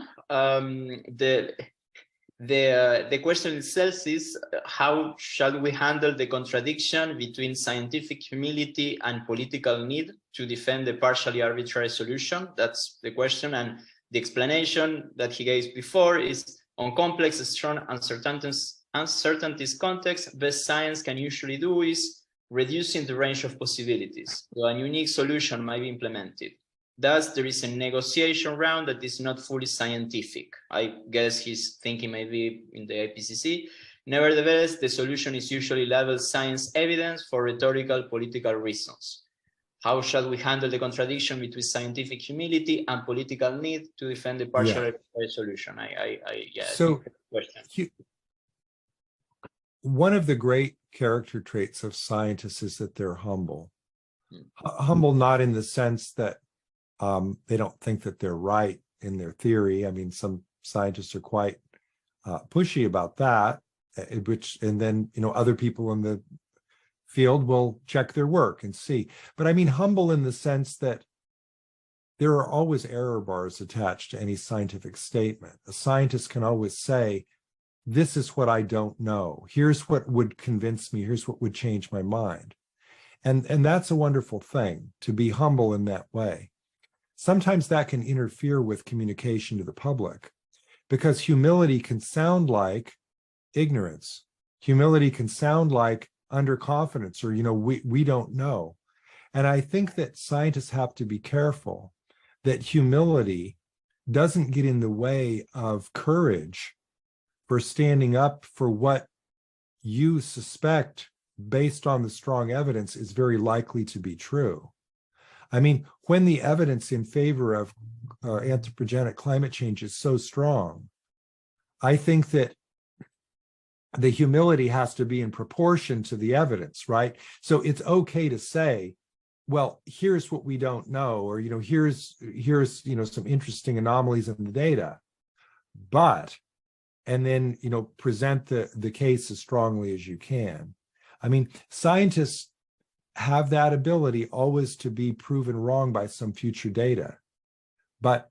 A: The question itself is, how shall we handle the contradiction between scientific humility and political need to defend a partially arbitrary solution? That's the question. And the explanation that he gave before is, on complex, strong uncertainties context, best science can usually do is reducing the range of possibilities, so a unique solution might be implemented. Thus, there is a negotiation round that is not fully scientific. I guess he's thinking maybe in the IPCC. Nevertheless, the solution is usually labeled science evidence for rhetorical political reasons. How shall we handle the contradiction between scientific humility and political need to defend the partial arbitrary solution? So,
B: one of the great character traits of scientists is that they're humble. Humble not in the sense that they don't think that they're right in their theory. I mean, some scientists are quite pushy about that, and then other people in the field will check their work and see. But I mean humble in the sense that there are always error bars attached to any scientific statement. A scientist can always say, this is what I don't know. Here's what would convince me. Here's what would change my mind. And that's a wonderful thing, to be humble in that way. Sometimes that can interfere with communication to the public, because humility can sound like ignorance. Humility can sound like underconfidence, or, we don't know. And I think that scientists have to be careful that humility doesn't get in the way of courage for standing up for what you suspect, based on the strong evidence, is very likely to be true. I mean, when the evidence in favor of anthropogenic climate change is so strong, I think that the humility has to be in proportion to the evidence, right? So it's okay to say, well, here's what we don't know, or, here's some interesting anomalies in the data, and then, present the case as strongly as you can. I mean, scientists have that ability always to be proven wrong by some future data. But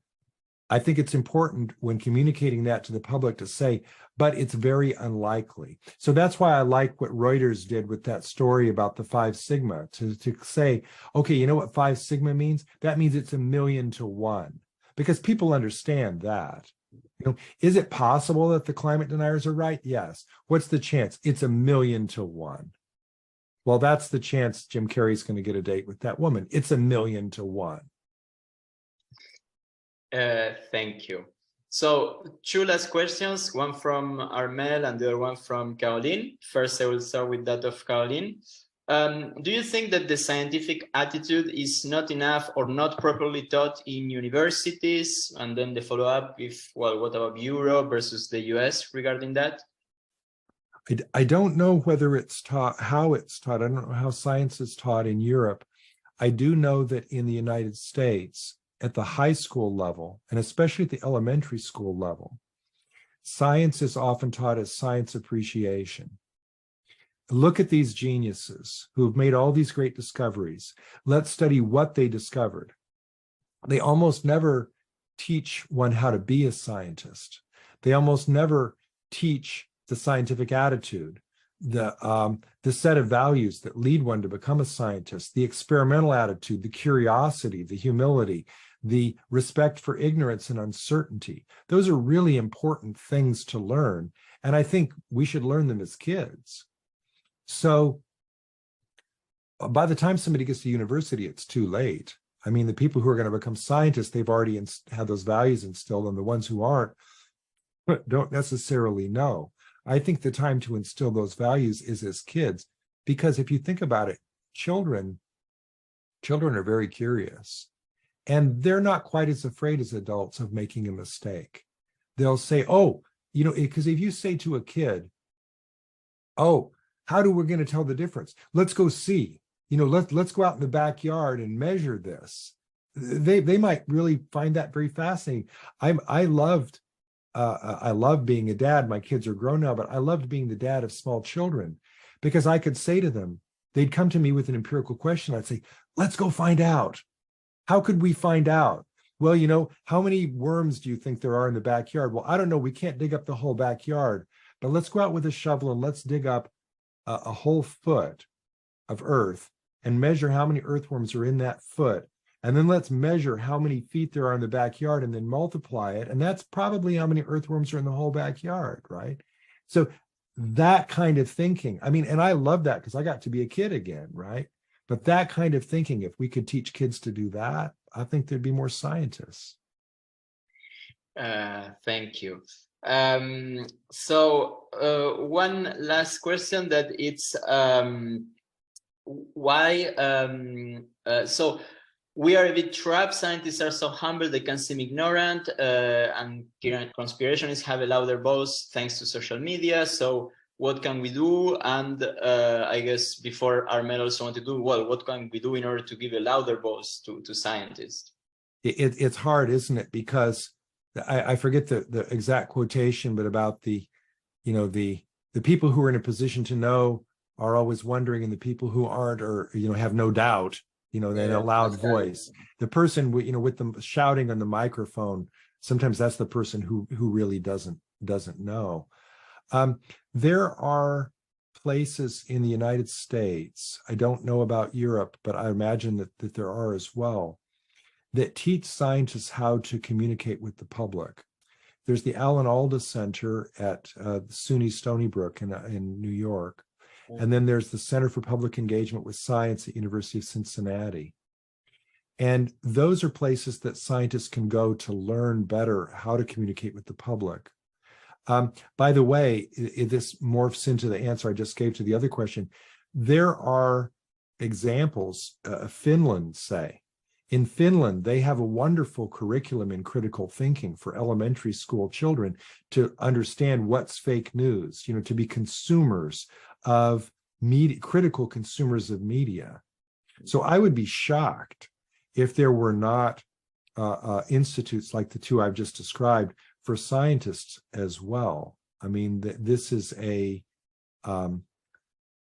B: I think it's important when communicating that to the public to say, but it's very unlikely. So that's why I like what Reuters did with that story about the 5 sigma, to say, okay, you know what 5 sigma means? That means it's 1,000,000 to 1, because people understand that. Is it possible that the climate deniers are right? Yes. What's the chance? It's 1,000,000 to 1. Well, that's the chance Jim Carrey's going to get a date with that woman. It's 1,000,000 to 1.
A: Thank you. So 2 last questions, one from Armel and the other one from Caroline. First, I will start with that of Caroline. Do you think that the scientific attitude is not enough or not properly taught in universities? And then the follow-up with, well, what about Europe versus the US regarding that?
B: I don't know whether it's taught, how it's taught. I don't know how science is taught in Europe. I do know that in the United States, at the high school level, and especially at the elementary school level, science is often taught as science appreciation. look at these geniuses who've made all these great discoveries. Let's study what they discovered. They almost never teach one how to be a scientist. They almost never teach the scientific attitude, the set of values that lead one to become a scientist, the experimental attitude, the curiosity, the humility, the respect for ignorance and uncertainty. Those are really important things to learn. And I think we should learn them as kids. So by the time somebody gets to university, it's too late. I mean, the people who are going to become scientists, they've already had those values instilled, and the ones who aren't don't necessarily know. I think the time to instill those values is as kids, because if you think about it, children are very curious, and they're not quite as afraid as adults of making a mistake. They'll say, oh, because if you say to a kid, oh, how do we going to tell the difference? Let's go see. Let's go out in the backyard and measure this. They might really find that very fascinating. I loved being a dad. My kids are grown now, but I loved being the dad of small children, because I could say to them, they'd come to me with an empirical question. I'd say, let's go find out. How could we find out? Well, how many worms do you think there are in the backyard? Well, I don't know. We can't dig up the whole backyard, but let's go out with a shovel and let's dig up a whole foot of earth and measure how many earthworms are in that foot. And then let's measure how many feet there are in the backyard and then multiply it. And that's probably how many earthworms are in the whole backyard, right? So that kind of thinking, and I love that because I got to be a kid again, right? But that kind of thinking, if we could teach kids to do that, I think there'd be more scientists.
A: Thank you. So one last question, that it's why so we are a bit trapped. Scientists are so humble, they can seem ignorant, and conspirationists have a louder voice thanks to social media. So what can we do? And I guess before Armel also want to do, well, what can we do in order to give a louder voice to scientists?
B: It's hard, isn't it? Because I forget the exact quotation, but about the people who are in a position to know are always wondering, and the people who aren't, or have no doubt, they have a loud voice. The person with them shouting on the microphone, sometimes that's the person who really doesn't know. There are places in the United States, I don't know about Europe, but I imagine that there are as well, that teach scientists how to communicate with the public. There's the Alan Alda Center at SUNY Stony Brook in New York. And then there's the Center for Public Engagement with Science at University of Cincinnati. And those are places that scientists can go to learn better how to communicate with the public. By the way, this morphs into the answer I just gave to the other question. There are examples, Finland, say. In Finland, they have a wonderful curriculum in critical thinking for elementary school children to understand what's fake news, to be consumers of media, critical consumers of media. So I would be shocked if there were not institutes like the two I've just described for scientists as well. This is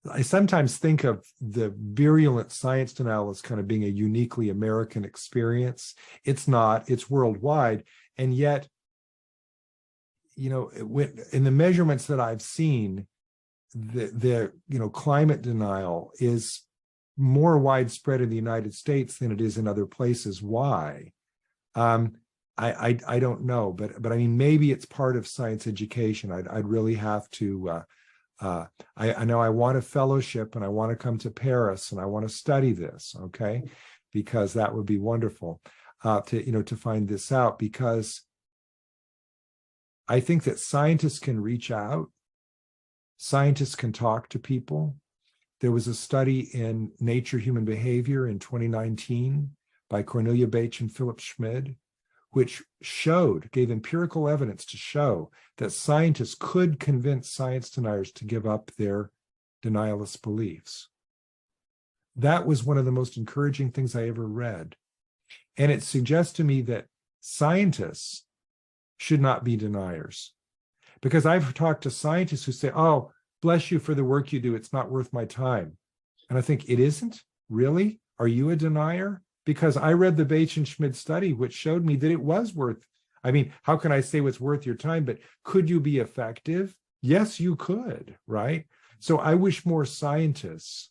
B: I sometimes think of the virulent science denial as kind of being a uniquely American experience. It's not, it's worldwide. And yet, in the measurements that I've seen, the climate denial is more widespread in the United States than it is in other places. Why? I don't know, but maybe it's part of science education. I'd really have to. I know I want a fellowship and I want to come to Paris and I want to study this, okay? Because that would be wonderful to find this out, because I think that scientists can reach out. Scientists can talk to people. There was a study in Nature Human Behavior in 2019 by Cornelia Bache and Philip Schmid, which gave empirical evidence to show that scientists could convince science deniers to give up their denialist beliefs. That was one of the most encouraging things I ever read. And it suggests to me that scientists should not be deniers. Because I've talked to scientists who say, oh, bless you for the work you do. It's not worth my time. And I think it isn't? Really? Are you a denier? Because I read the Bates and Schmidt study, which showed me that it was worth, I mean, how can I say what's worth your time? But could you be effective? Yes, you could, right? So I wish more scientists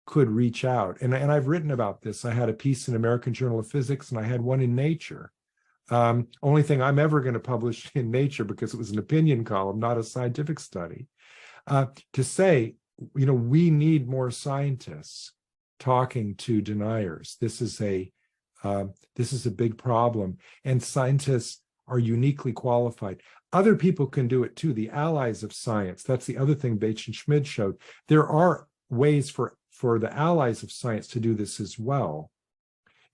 B: could reach out. And I've written about this. I had a piece in American Journal of Physics, and I had one in Nature. Only thing I'm ever going to publish in Nature, because it was an opinion column, not a scientific study, to say, you know, we need more scientists talking to deniers. This is a big problem, and scientists are uniquely qualified. Other people can do it too. The allies of science. That's the other thing Bates and Schmidt showed. There are ways for the allies of science to do this as well.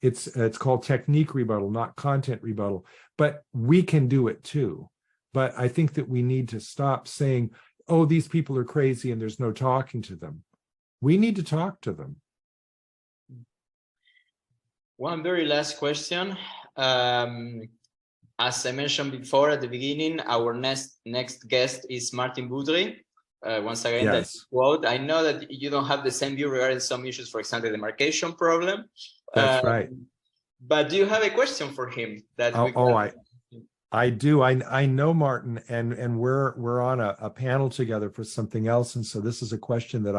B: It's called technique rebuttal, not content rebuttal, but we can do it too. But I think that we need to stop saying, oh, these people are crazy and there's no talking to them. We need to talk to them.
A: One very last question. As I mentioned before at the beginning, our next guest is Martin Boudry. Once again,
B: Yes.
A: That's quote. I know that you don't have the same view regarding some issues, for example, the demarcation problem.
B: That's right.
A: But do you have a question for him? That
B: I do. I know Martin, and we're on a panel together for something else, and so this is a question that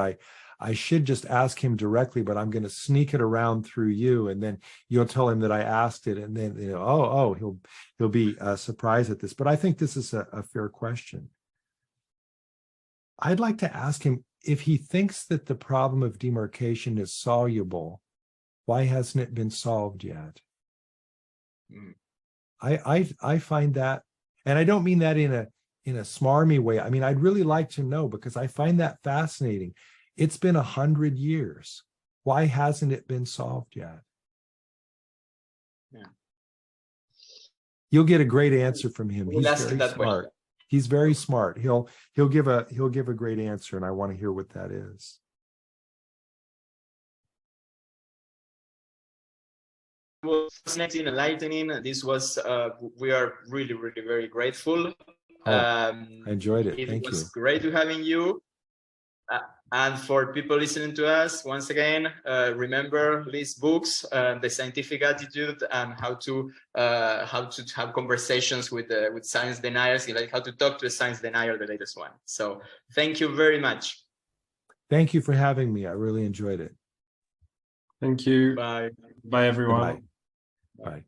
B: I should just ask him directly, but I'm going to sneak it around through you, and then you'll tell him that I asked it, and then he'll be surprised at this. But I think this is a fair question. I'd like to ask him if he thinks that the problem of demarcation is soluble. Why hasn't it been solved yet? I find that, and I don't mean that in a smarmy way. I mean, I'd really like to know, because I find that fascinating. It's been 100 years. Why hasn't it been solved yet?
A: Yeah.
B: You'll get a great answer from him.
A: We'll
B: He's very smart. He's very smart. He'll give a great answer, and I want to hear what that is.
A: Fascinating, enlightening. This was we are really very grateful.
B: I enjoyed it. Thank you.
A: It was great to having you. And for people listening to us, once again, remember Lee's books, The Scientific Attitude, and how to have conversations with science deniers, like how to talk to a science denier, the latest one. So thank you very much.
B: Thank you for having me. I really enjoyed it.
C: Thank you.
A: Bye.
C: Bye, everyone.
B: Bye. Bye.